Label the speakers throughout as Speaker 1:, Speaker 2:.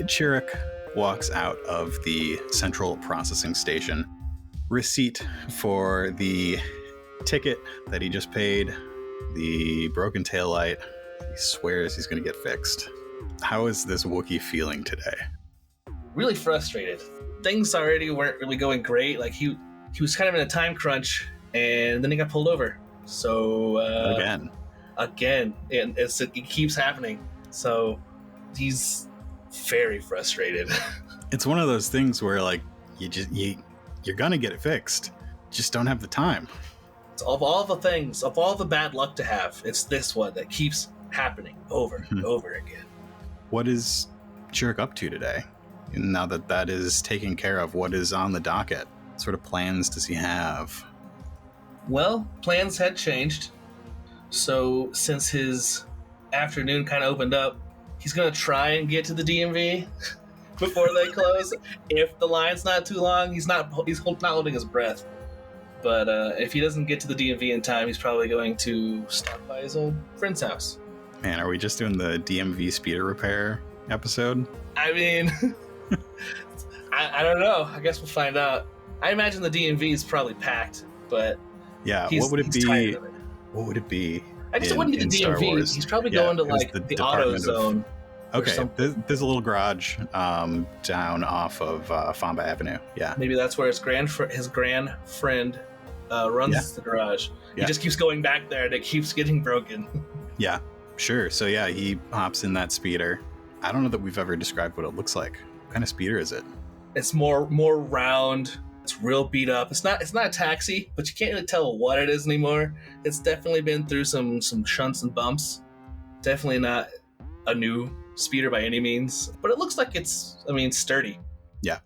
Speaker 1: Chirrut walks out of the central processing station. Receipt for the ticket that he just paid, the broken taillight. He swears he's going to get fixed. How is this Wookiee feeling today?
Speaker 2: Really frustrated. Things already weren't really going great. Like he was kind of in a time crunch, and then he got pulled over. So again, and it keeps happening. So he's very frustrated.
Speaker 1: It's one of those things where like you're gonna get it fixed, just don't have the time.
Speaker 2: Of all the bad luck to have, it's this one that keeps happening over and over again.
Speaker 1: What is Chirrut up to today? Now that is taken care of, what is on the docket? What sort of plans does he have?
Speaker 2: Well, plans had changed. So since his afternoon kind of opened up, he's going to try and get to the DMV before they close. If the line's not too long, he's not holding his breath. But if he doesn't get to the DMV in time, he's probably going to stop by his old friend's house.
Speaker 1: Man, are we just doing the DMV speeder repair episode?
Speaker 2: I mean, I don't know. I guess we'll find out. I imagine the DMV is probably packed, but
Speaker 1: yeah, what would it be? What would it be?
Speaker 2: I guess it wouldn't be the DMV. He's probably going to like the auto zone.
Speaker 1: Okay, there's a little garage down off of Famba Avenue. Yeah,
Speaker 2: maybe that's where his grand friend runs the garage. He just keeps going back there, and it keeps getting broken.
Speaker 1: Yeah, sure. So yeah, he hops in that speeder. I don't know that we've ever described what it looks like. What kind of speeder is it?
Speaker 2: It's more round. It's real beat up. It's not a taxi, but you can't really tell what it is anymore. It's definitely been through some shunts and bumps. Definitely not a new speeder by any means, but it looks like it's sturdy.
Speaker 1: Yeah,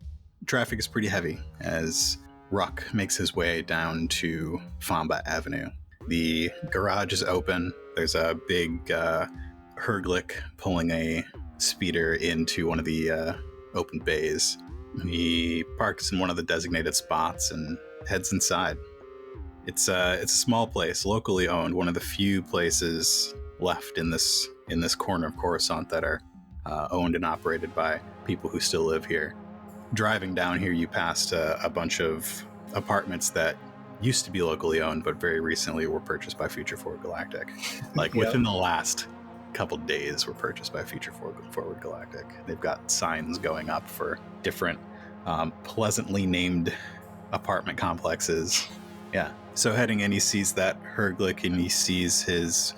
Speaker 1: traffic is pretty heavy as Ruck makes his way down to Famba Avenue. The garage is open. There's a big Herglick pulling a speeder into one of the open bays. He parks in one of the designated spots and heads inside. It's a small place, locally owned, one of the few places left in this corner of Coruscant that are owned and operated by people who still live here. Driving down here, you passed a bunch of apartments that used to be locally owned, but very recently were purchased by Future Forward Galactic. Like within the last couple days were purchased by Future Forward Galactic. They've got signs going up for different pleasantly named apartment complexes. Yeah. So heading in, he sees that Herglick and he sees his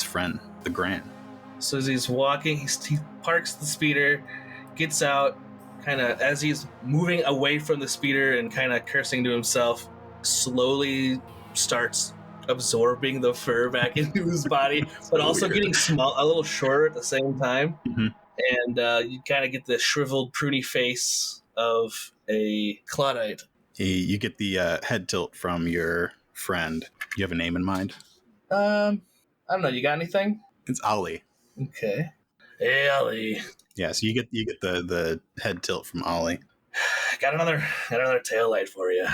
Speaker 1: friend, the Gran.
Speaker 2: So as he's walking, he parks the speeder, gets out, kind of as he's moving away from the speeder and kind of cursing to himself, slowly starts absorbing the fur back into his body, but also getting small, a little shorter at the same time. Mm-hmm. And you kind of get the shriveled, pruny face of a Claudite.
Speaker 1: You get the head tilt from your friend. You have a name in mind?
Speaker 2: I don't know. You got anything?
Speaker 1: It's Ollie.
Speaker 2: Okay. Hey, Ollie.
Speaker 1: Yeah, so you get the head tilt from Ollie.
Speaker 2: Got another taillight for you.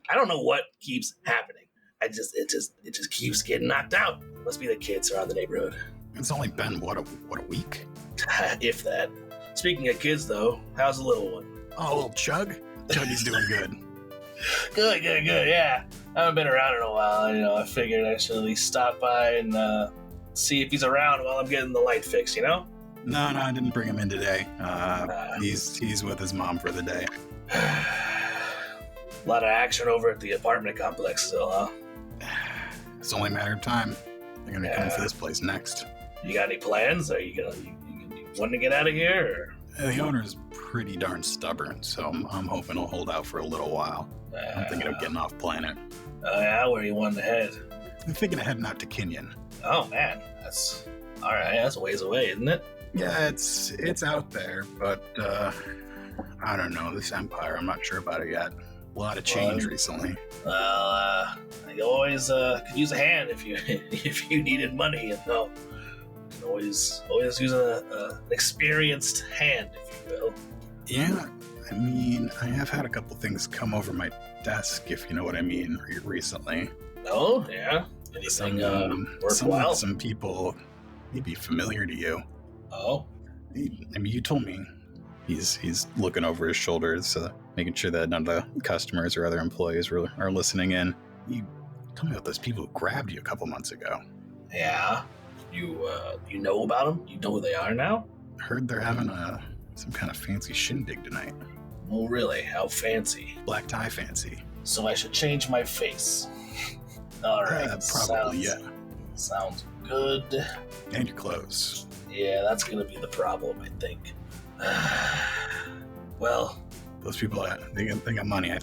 Speaker 2: I don't know what keeps happening. It just keeps getting knocked out. Must be the kids around the neighborhood.
Speaker 1: It's only been what a week?
Speaker 2: If that. Speaking of kids, though, how's the little one?
Speaker 1: Oh, little Chug? Chuggy's doing good.
Speaker 2: Good, yeah. I haven't been around in a while, I figured I should at least stop by and see if he's around while I'm getting the light fixed,
Speaker 1: No, I didn't bring him in today. He's with his mom for the day.
Speaker 2: A lot of action over at the apartment complex still, huh?
Speaker 1: It's only a matter of time. They're going to be coming for this place next.
Speaker 2: You got any plans? Are you wanting to get out of here?
Speaker 1: The owner's pretty darn stubborn, so I'm hoping he'll hold out for a little while. I'm thinking of getting off planet.
Speaker 2: Oh, yeah? Where are you wanting to head?
Speaker 1: I'm thinking of heading out to Kenyon.
Speaker 2: Oh, man. That's... All right, that's a ways away, isn't it?
Speaker 1: Yeah, it's out there, but I don't know. This Empire, I'm not sure about it yet. A lot of change recently.
Speaker 2: Well, I always could use a hand if you needed money, Can always use an experienced hand, if you will.
Speaker 1: Yeah, I have had a couple things come over my desk, if you know what I mean, recently.
Speaker 2: Oh, yeah? Anything worthwhile?
Speaker 1: Some people may be familiar to you.
Speaker 2: Oh?
Speaker 1: You told me. He's looking over his shoulders, making sure that none of the customers or other employees are listening in. You told me about those people who grabbed you a couple months ago.
Speaker 2: Yeah. You know about them? You know who they are now?
Speaker 1: Heard they're having some kind of fancy shindig tonight.
Speaker 2: Oh, really? How fancy?
Speaker 1: Black tie fancy.
Speaker 2: So I should change my face. All right.
Speaker 1: Probably, yeah.
Speaker 2: Sounds good.
Speaker 1: And your clothes.
Speaker 2: Yeah, that's gonna be the problem, I think. Well,
Speaker 1: those people, they got money.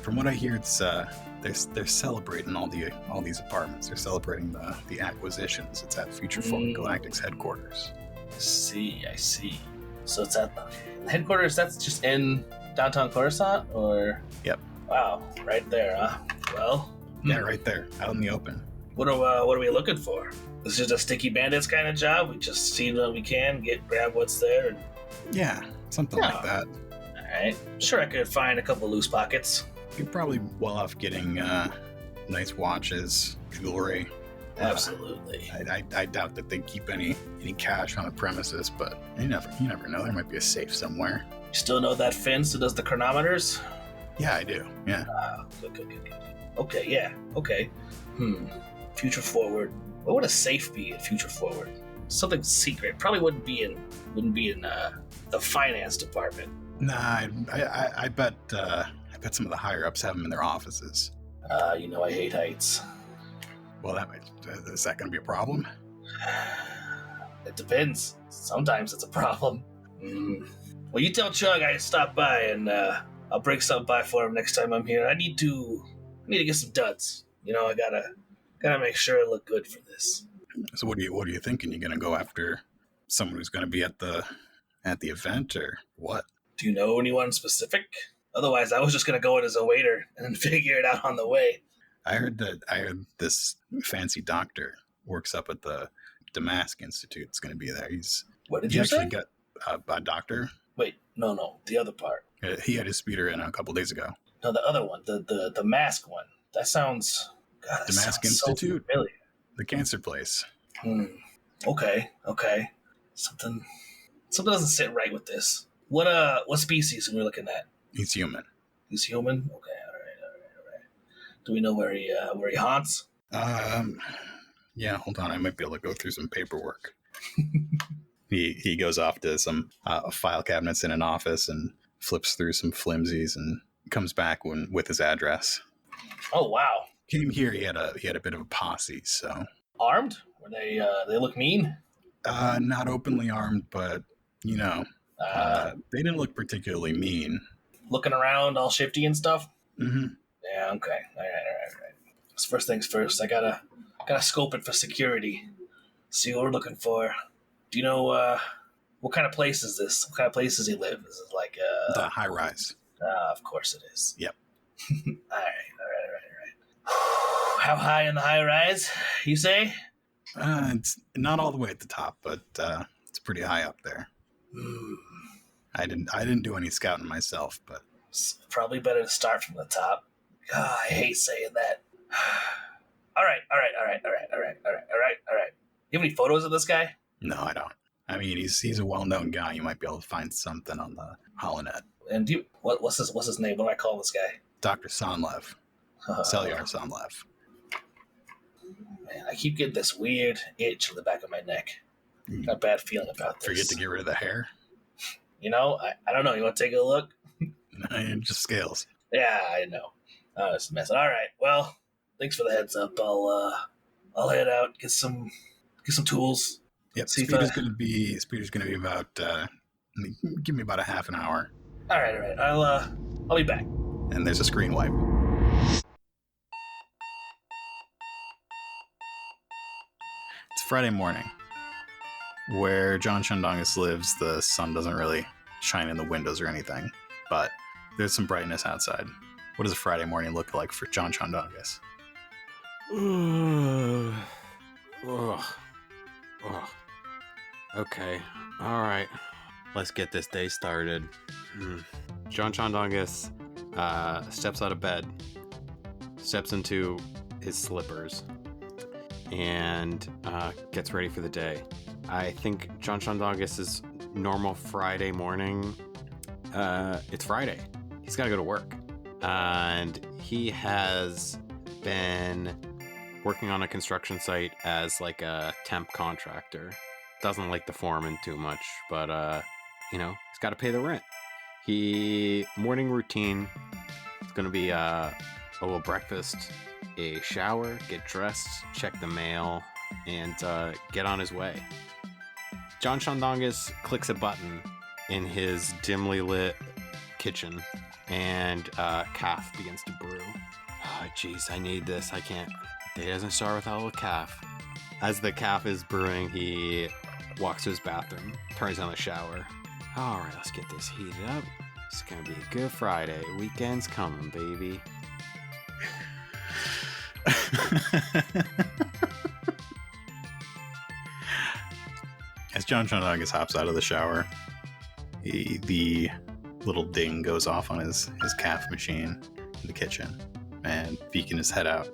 Speaker 1: From what I hear, it's they're celebrating all these apartments. They're celebrating the acquisitions. It's at Future Forward Galactic's headquarters.
Speaker 2: I see. So it's at the headquarters. That's just in downtown Coruscant, or?
Speaker 1: Yep.
Speaker 2: Wow, right there, huh? Well.
Speaker 1: Yeah, right there, out in the open.
Speaker 2: What are we looking for? This is just a sticky bandits kind of job. We just see what we can, grab what's there. And...
Speaker 1: Yeah, something like that.
Speaker 2: All right. Sure, I could find a couple loose pockets.
Speaker 1: You're probably well off getting nice watches, jewelry.
Speaker 2: Absolutely.
Speaker 1: I doubt that they keep any cash on the premises, but you never know. There might be a safe somewhere.
Speaker 2: You still know that Fence who does the chronometers?
Speaker 1: Yeah, I do. Yeah.
Speaker 2: Good. Okay, yeah. Okay. Future Forward. What would a safe be at Future Forward? Something secret. Probably wouldn't be in the finance department.
Speaker 1: Nah, I bet some of the higher ups have them in their offices.
Speaker 2: I hate heights.
Speaker 1: Well, is that going to be a problem?
Speaker 2: It depends. Sometimes it's a problem. Well, you tell Chug I stop by, and I'll bring something by for him next time I'm here. I need to get some duds. I gotta make sure I look good for this.
Speaker 1: So what are you thinking? You gonna go after someone who's gonna be at the event, or what?
Speaker 2: Do you know anyone specific? Otherwise, I was just gonna go in as a waiter and figure it out on the way.
Speaker 1: I heard this fancy doctor works up at the Damask Institute. It's gonna be there.
Speaker 2: What did you say?
Speaker 1: Got a doctor.
Speaker 2: Wait, no, the other part.
Speaker 1: He had his speeder in a couple days ago.
Speaker 2: No, the other one, the mask one. That sounds. God, that
Speaker 1: Damask
Speaker 2: sounds
Speaker 1: Institute,
Speaker 2: so familiar.
Speaker 1: The cancer place.
Speaker 2: Okay. Something doesn't sit right with this. What species are we looking at?
Speaker 1: He's human.
Speaker 2: He's human. Okay, all right. Do we know where he haunts?
Speaker 1: Yeah. Hold on, I might be able to go through some paperwork. He goes off to some file cabinets in an office and flips through some flimsies and comes back with his address.
Speaker 2: Oh wow!
Speaker 1: Came here. He had a bit of a posse. So
Speaker 2: armed? Were they look mean?
Speaker 1: Not openly armed, but they didn't look particularly mean.
Speaker 2: Looking around, all shifty and stuff.
Speaker 1: Mm-hmm.
Speaker 2: Yeah. Okay. All right. So first things first. I gotta scope it for security. See what we're looking for. Do you know what kind of place is this? What kind of place does he live? Is it like
Speaker 1: the high rise?
Speaker 2: Of course it is.
Speaker 1: Yep.
Speaker 2: All right. How high in the high rise, you say?
Speaker 1: It's not all the way at the top, but it's pretty high up there. I didn't do any scouting myself, but
Speaker 2: it's probably better to start from the top. God, I hate saying that. All right. You have any photos of this guy?
Speaker 1: No, I don't. I mean, he's a well-known guy. You might be able to find something on the Holonet.
Speaker 2: And what's his name? What do I call this guy?
Speaker 1: Dr. Sonlev. Selyar Sonlev.
Speaker 2: Man, I keep getting this weird itch on the back of my neck. Got a bad feeling about this.
Speaker 1: Forget to get rid of the hair?
Speaker 2: I don't know. You want to take a look?
Speaker 1: It just scales.
Speaker 2: Yeah, I know. It's a mess. All right. Well, thanks for the heads up. I'll head out, get some tools.
Speaker 1: Yep. Speeder's going to be about. Give me about a half an hour.
Speaker 2: All right. I'll be back.
Speaker 1: And there's a screen wipe. It's Friday morning. Where John Chundongus lives, the sun doesn't really shine in the windows or anything, but there's some brightness outside. What does a Friday morning look like for John Chundongus?
Speaker 3: Okay. All right. Let's get this day started. John Chundongus steps out of bed, steps into his slippers, and gets ready for the day. I think John Chundongus is normal Friday morning. It's Friday. He's got to go to work. And he has been working on a construction site as like a temp contractor. Doesn't like the foreman too much, but he's got to pay the rent. Morning routine is going to be a little breakfast, a shower, get dressed, check the mail, and get on his way. John Shondongus clicks a button in his dimly lit kitchen, and calf begins to brew. Oh, jeez, I need this. I can't. Day doesn't start without a little calf. As the calf is brewing, he walks to his bathroom, turns on the shower. All right, let's get this heated up. It's gonna be a good Friday. Weekend's coming, baby.
Speaker 1: As John Shondongus hops out of the shower, the little ding goes off on his calf machine in the kitchen, and peeking his head out,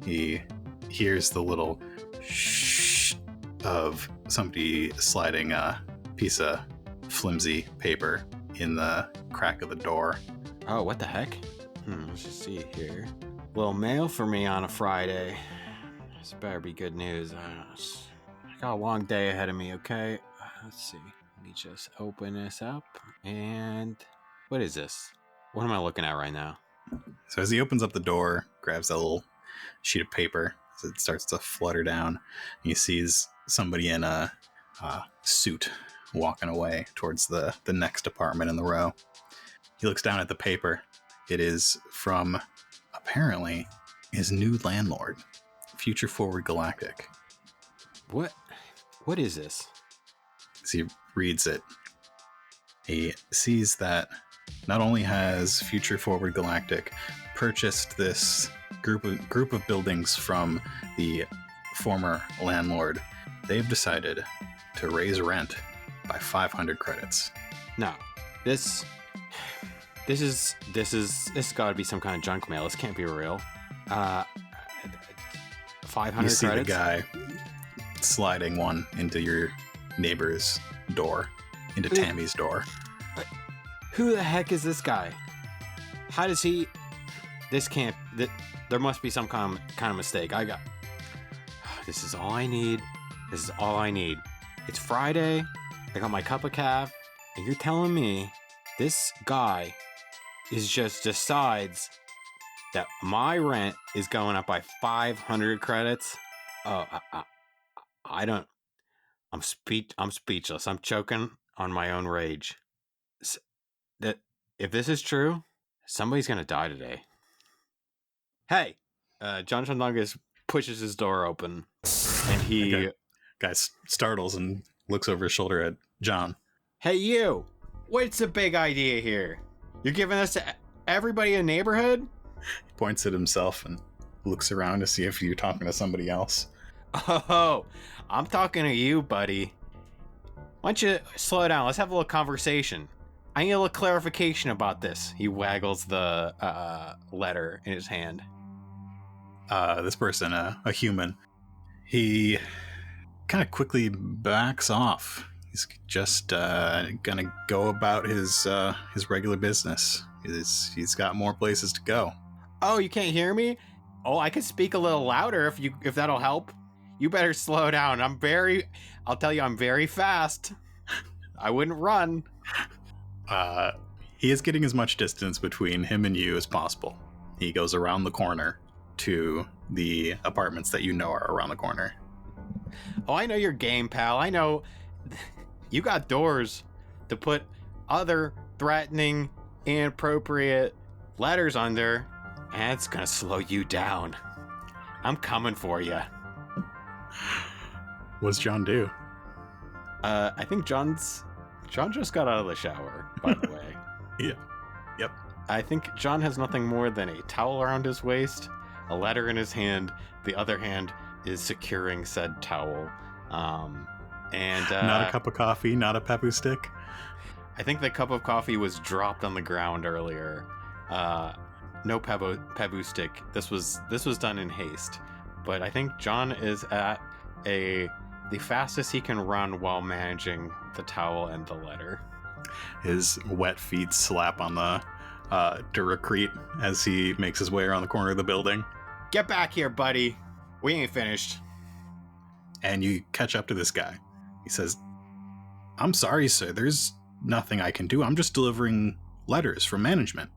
Speaker 1: he hears the little shh of somebody sliding a piece of flimsy paper in the crack of the door.
Speaker 3: Oh, what the heck? Let's just see here. Little mail for me on a Friday. This better be good news. I got a long day ahead of me, okay? Let's see. Let me just open this up. And what is this? What am I looking at right now?
Speaker 1: So as he opens up the door, grabs that little sheet of paper, as it starts to flutter down, he sees somebody in a suit walking away towards the next apartment in the row. He looks down at the paper. It is from, apparently, his new landlord, Future Forward Galactic.
Speaker 3: What is this?
Speaker 1: As he reads it, he sees that not only has Future Forward Galactic purchased this group of buildings from the former landlord, they've decided to raise rent by 500 credits.
Speaker 3: No, this got to be some kind of junk mail. This can't be real. 500
Speaker 1: you see
Speaker 3: credits.
Speaker 1: The guy sliding one into your neighbor's door, into Tammy's door.
Speaker 3: Who the heck is this guy? How does he? This can't. There must be some kind of mistake. This is all I need. This is all I need. It's Friday. I got my cup of calf, and you're telling me this guy is just decides that my rent is going up by 500 credits? Oh, I don't. I'm speechless. I'm choking on my own rage. That if this is true, somebody's gonna die today. Hey, John Shondongus pushes his door open, and he
Speaker 1: guy startles and looks over his shoulder at John.
Speaker 3: Hey, you! What's the big idea here? You're giving this to everybody in the neighborhood?
Speaker 1: He points at himself and looks around to see if you're talking to somebody else.
Speaker 3: Oh, I'm talking to you, buddy. Why don't you slow down? Let's have a little conversation. I need a little clarification about this. He waggles the letter in his hand.
Speaker 1: This person, a human, he kind of quickly backs off. He's just gonna go about his regular business. He's got more places to go.
Speaker 3: Oh, you can't hear me? Oh, I could speak a little louder if that'll help. You better slow down. I'll tell you, I'm very fast. I wouldn't run.
Speaker 1: He is getting as much distance between him and you as possible. He goes around the corner to the apartments that you know are around the corner.
Speaker 3: Oh, I know your game, pal. I know you got doors to put other threatening, inappropriate letters under, and it's gonna slow you down. I'm coming for you.
Speaker 1: What's John do?
Speaker 3: I think John just got out of the shower, by the way.
Speaker 1: Yeah. Yep.
Speaker 3: I think John has nothing more than a towel around his waist, a letter in his hand. The other hand is securing said towel. And
Speaker 1: not a cup of coffee, not a Pepu stick.
Speaker 3: I think the cup of coffee was dropped on the ground earlier. No Pebu stick. This was done in haste. But I think John is at a the fastest he can run while managing the towel and the letter.
Speaker 1: His wet feet slap on the Duracrete as he makes his way around the corner of the building.
Speaker 3: Get back here, buddy. We ain't finished.
Speaker 1: And you catch up to this guy. He says, I'm sorry, sir. There's nothing I can do. I'm just delivering letters from management.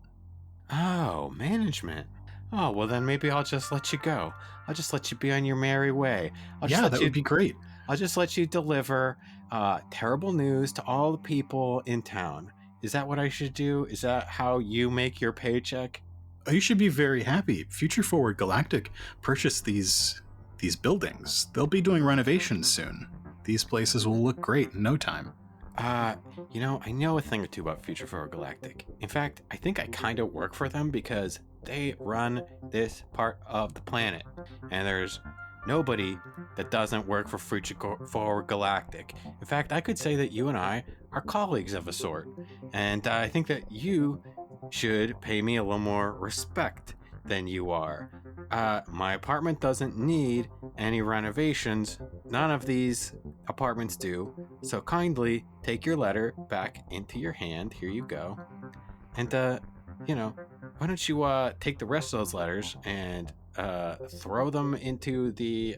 Speaker 3: Oh, management. Oh, well then maybe I'll just let you go. I'll just let you be on your merry way.
Speaker 1: That would be great.
Speaker 3: I'll just let you deliver terrible news to all the people in town. Is that what I should do? Is that how you make your paycheck?
Speaker 1: Oh, you should be very happy. Future Forward Galactic purchased these buildings. They'll be doing renovations soon. These places will look great in no time.
Speaker 3: I know a thing or two about Future Forward Galactic. In fact, I think I kind of work for them because they run this part of the planet. And there's nobody that doesn't work for Future Forward Galactic. In fact, I could say that you and I are colleagues of a sort. And I think that you should pay me a little more respect than you are. My apartment doesn't need any renovations. None of these apartments do. So kindly take your letter back into your hand. Here you go. And, why don't you take the rest of those letters and throw them into the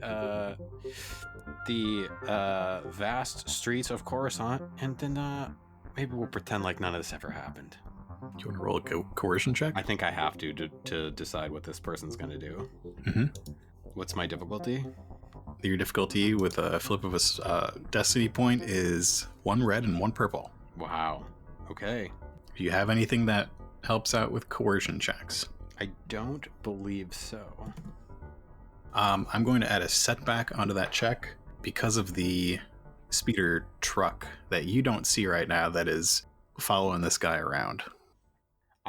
Speaker 3: vast streets of Coruscant, and then maybe we'll pretend like none of this ever happened.
Speaker 1: You want to roll a coercion check?
Speaker 3: I think I have to decide what this person's going to do.
Speaker 1: Mm-hmm.
Speaker 3: What's my difficulty?
Speaker 1: Your difficulty with a flip of a destiny point is 1 red and 1 purple.
Speaker 3: Wow. Okay.
Speaker 1: Do you have anything that helps out with coercion checks?
Speaker 3: I don't believe so.
Speaker 1: I'm going to add a setback onto that check because of the speeder truck that you don't see right now that is following this guy around.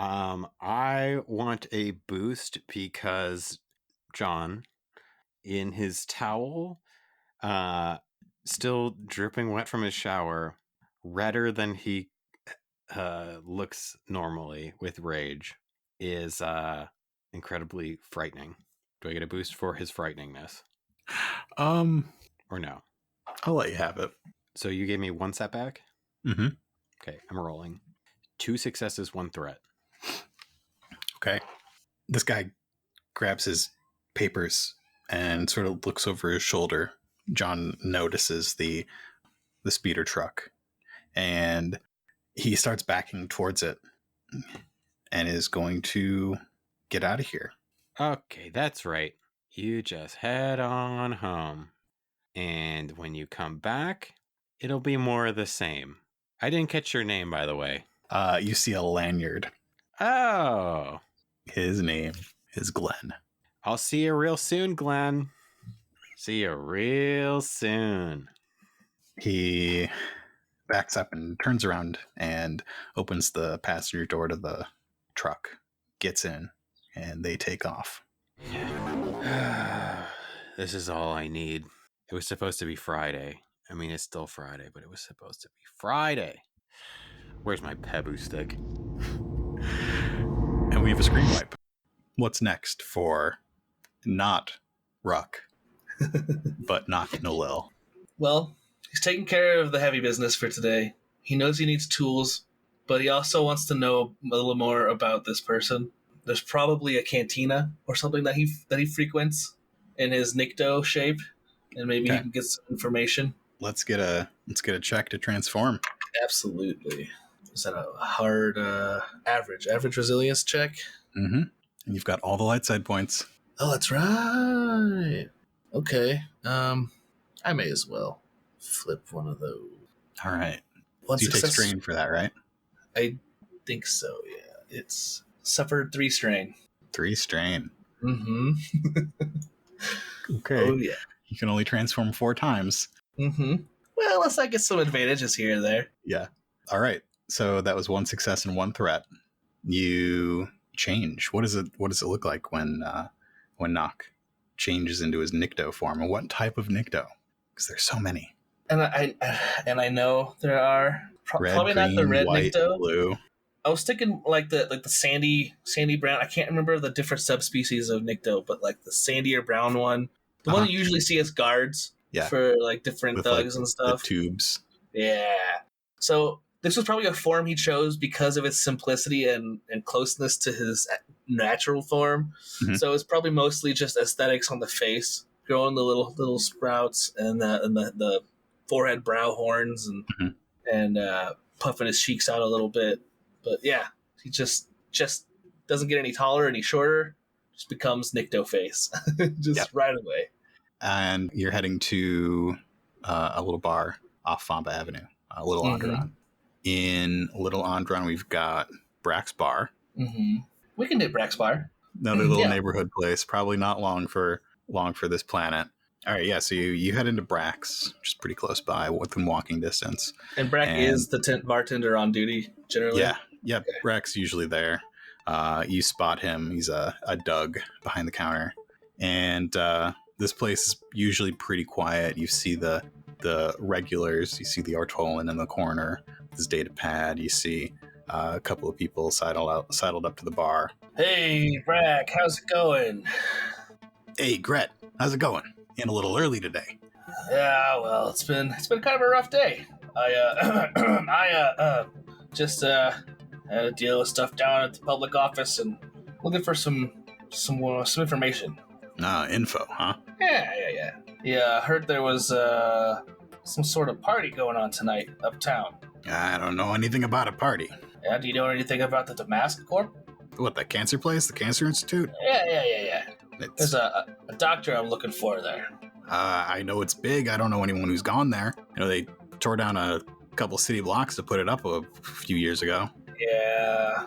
Speaker 3: I want a boost because John, in his towel, still dripping wet from his shower, redder than he looks normally with rage, is incredibly frightening. Do I get a boost for his frighteningness? Or no?
Speaker 1: I'll let you have it.
Speaker 3: So you gave me 1 setback?
Speaker 1: Mm-hmm.
Speaker 3: Okay, I'm rolling. 2 successes, 1 threat.
Speaker 1: Okay. This guy grabs his papers and sort of looks over his shoulder. John notices the speeder truck, and he starts backing towards it and is going to get out of here.
Speaker 3: Okay, that's right. You just head on home. And when you come back, it'll be more of the same. I didn't catch your name, by the way.
Speaker 1: You see a lanyard.
Speaker 3: Oh.
Speaker 1: His name is Glenn.
Speaker 3: I'll see you real soon, Glenn. See you real soon.
Speaker 1: He backs up and turns around and opens the passenger door to the truck, gets in, and they take off.
Speaker 3: This is all I need. It was supposed to be Friday. I mean, it's still Friday, but it was supposed to be Friday. Where's my Pebu stick?
Speaker 1: And we have a screen wipe. What's next for not Ruck, but not Nolil?
Speaker 2: Well, he's taking care of the heavy business for today. He knows he needs tools, but he also wants to know a little more about this person. There's probably a cantina or something that he frequents in his Nikto shape, and maybe he can get some information.
Speaker 1: Let's get a check to transform.
Speaker 2: Absolutely. Is that a hard average resilience check?
Speaker 1: Mm-hmm. And you've got all the light side points.
Speaker 2: Oh, that's right. Okay. I may as well flip one of those.
Speaker 1: All right.
Speaker 2: One
Speaker 1: so you
Speaker 2: success.
Speaker 1: take strain for that, right?
Speaker 2: I think so, yeah. It's suffered 3 strain.
Speaker 1: 3 strain.
Speaker 2: Mm-hmm.
Speaker 1: Okay.
Speaker 2: Oh, yeah.
Speaker 1: You can only transform 4 times.
Speaker 2: Mm-hmm. Well, unless I get some advantages here and there.
Speaker 1: Yeah. All right. So that was 1 success and 1 threat. You change. What does it look like when Nock changes into his Nikto form? And what type of Nikto? Because there's so many.
Speaker 2: And I know there are
Speaker 1: Red,
Speaker 2: probably
Speaker 1: green,
Speaker 2: not the red
Speaker 1: white,
Speaker 2: Nikto.
Speaker 1: blue.
Speaker 2: I was thinking like the sandy brown. I can't remember the different subspecies of Nikto, but like the sandy or brown one, the one you usually see as guards.
Speaker 1: Yeah,
Speaker 2: for like different
Speaker 1: with
Speaker 2: thugs and
Speaker 1: the
Speaker 2: stuff.
Speaker 1: tubes.
Speaker 2: Yeah. So this was probably a form he chose because of its simplicity and closeness to his natural form.
Speaker 1: Mhm.
Speaker 2: So it's probably mostly just aesthetics on the face, growing the little sprouts and the forehead brow horns
Speaker 1: Mhm.
Speaker 2: and puffing his cheeks out a little bit. But yeah, he just doesn't get any taller, any shorter. Just becomes Nycto face, just
Speaker 1: Yep.
Speaker 2: right away.
Speaker 1: And you're heading to a little bar off Famba Avenue, Little Onderon. In Little Onderon, we've got Brack's Bar.
Speaker 2: Mm-hmm. We can do Brack's Bar.
Speaker 1: Another little
Speaker 2: Yeah.
Speaker 1: neighborhood place, probably not long for this planet. All right, yeah. So you head into Brack's, which is pretty close by, within walking distance.
Speaker 2: And Brack is the bartender on duty generally.
Speaker 1: Yeah. Okay. Brack's usually there. You spot him. He's a Doug behind the counter, and this place is usually pretty quiet. You see the regulars. You see the Ortolan in the corner with his data pad. You see a couple of people sidled up to the bar.
Speaker 2: Hey, Brack, how's it going?
Speaker 1: Hey, Gret, how's it going? In a little early today.
Speaker 2: Yeah, well, it's been kind of a rough day. I just had to deal with stuff down at the public office and looking for some information.
Speaker 1: Info, huh?
Speaker 2: Yeah. Yeah, I heard there was some sort of party going on tonight uptown.
Speaker 1: I don't know anything about a party.
Speaker 2: Yeah, do you know anything about the Damask Corp?
Speaker 1: What, the cancer place? The Cancer Institute?
Speaker 2: Yeah.
Speaker 1: It's,
Speaker 2: There's a doctor I'm looking for there.
Speaker 1: I know it's big. I don't know anyone who's gone there. I know they tore down a couple city blocks to put it up a few years ago.
Speaker 2: Yeah.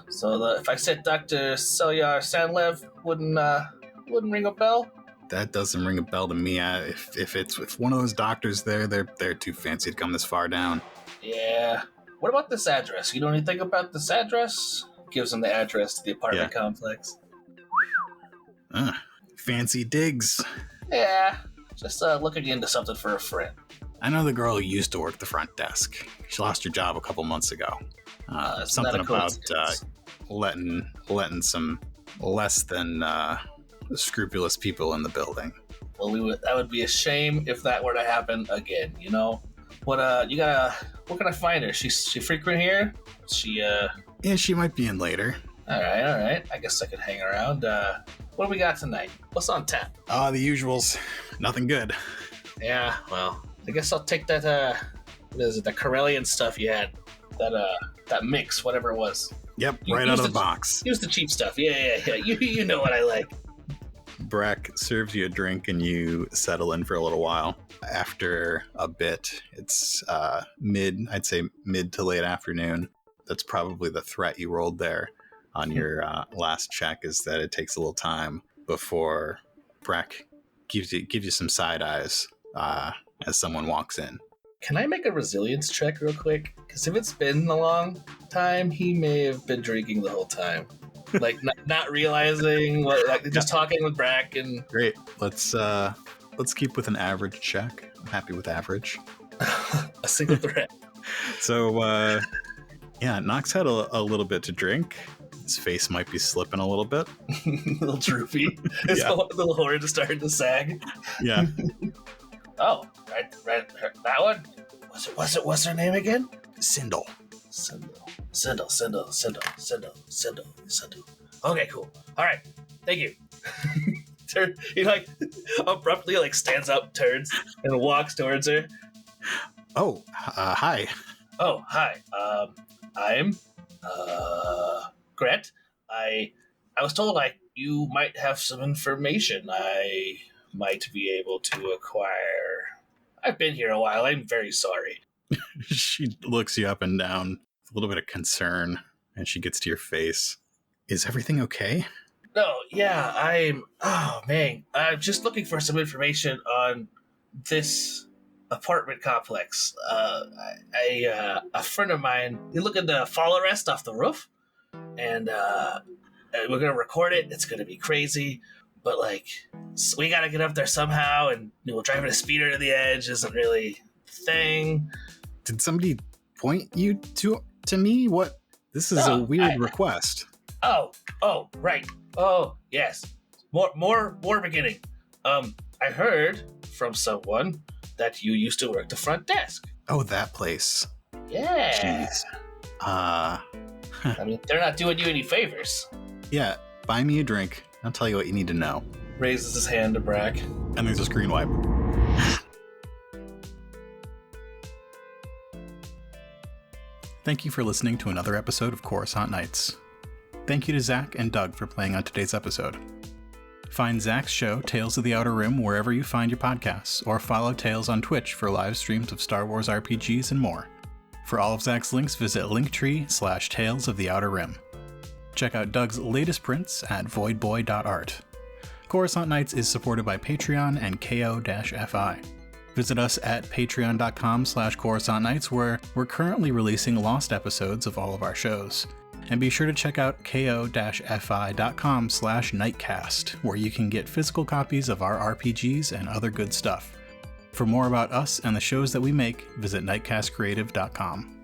Speaker 2: So if I said Dr. Selyar Sandlev, wouldn't ring a bell?
Speaker 1: That doesn't ring a bell to me. If one of those doctors there, they're too fancy to come this far down.
Speaker 2: Yeah. What about this address? You know anything about this address? Gives him the address to the apartment complex.
Speaker 1: Fancy digs.
Speaker 2: Yeah. Just looking into something for a friend.
Speaker 1: I know the girl who used to work the front desk. She lost her job a couple months ago. Something about letting some less than scrupulous people in the building.
Speaker 2: Well, that would be a shame if that were to happen again. You know, what can I find her? She frequent here?
Speaker 1: Yeah, she might be in later.
Speaker 2: All right. I guess I could hang around. What do we got tonight? What's on tap?
Speaker 1: The usuals. Nothing good.
Speaker 2: Yeah, well, I guess I'll take that. What is it? The Corellian stuff you had. That mix, whatever it was.
Speaker 1: Yep, right out of the box.
Speaker 2: Use the cheap stuff. Yeah. You know what I like.
Speaker 1: Brack serves you a drink and you settle in for a little while. After a bit, it's I'd say mid to late afternoon. That's probably the threat you rolled there on your last check, is that it takes a little time before Brack gives you some side eyes as someone walks in.
Speaker 2: Can I make a resilience check real quick? Because if it's been a long time, he may have been drinking the whole time. Like, not realizing what, like, just talking with Brack and...
Speaker 1: Great. Let's keep with an average check. I'm happy with average.
Speaker 2: A single threat.
Speaker 1: So, Nox had a little bit to drink. His face might be slipping a little bit.
Speaker 2: A little droopy. His little horn is starting to sag.
Speaker 1: Yeah.
Speaker 2: Oh, right. That one? What's her name again?
Speaker 1: Sindel.
Speaker 2: Okay, cool. All right. Thank you. He abruptly stands up, turns, and walks towards her.
Speaker 1: Oh, hi.
Speaker 2: Oh, hi. I'm Grant. I was told you might have some information I might be able to acquire. I've been here a while. I'm very sorry.
Speaker 1: She looks you up and down with a little bit of concern, and she gets to your face. Is everything okay?
Speaker 2: No, yeah, I'm just looking for some information on this apartment complex. A friend of mine, he looking to fall arrest off the roof, and we're gonna record it. It's gonna be crazy, but we gotta get up there somehow, and driving a speeder to the edge isn't really the thing.
Speaker 1: Did somebody point you to me? What? This is a weird request.
Speaker 2: Oh, right. Oh, yes. More beginning. I heard from someone that you used to work the front desk.
Speaker 1: Oh, that place.
Speaker 2: Yeah.
Speaker 1: Jeez.
Speaker 2: I mean, they're not doing you any favors.
Speaker 1: Yeah, buy me a drink. I'll tell you what you need to know.
Speaker 2: Raises his hand to Brack.
Speaker 1: And there's a screen wipe. Thank you for listening to another episode of Coruscant Nights. Thank you to Zach and Doug for playing on today's episode. Find Zach's show, Tales of the Outer Rim, wherever you find your podcasts, or follow Tales on Twitch for live streams of Star Wars RPGs and more. For all of Zach's links, visit linktree/Tales of the Outer Rim. Check out Doug's latest prints at voidboy.art. Coruscant Nights is supported by Patreon and KO-FI. Visit us at patreon.com/Coruscant Nights, where we're currently releasing lost episodes of all of our shows. And be sure to check out ko-fi.com/nightcast, where you can get physical copies of our RPGs and other good stuff. For more about us and the shows that we make, visit nightcastcreative.com.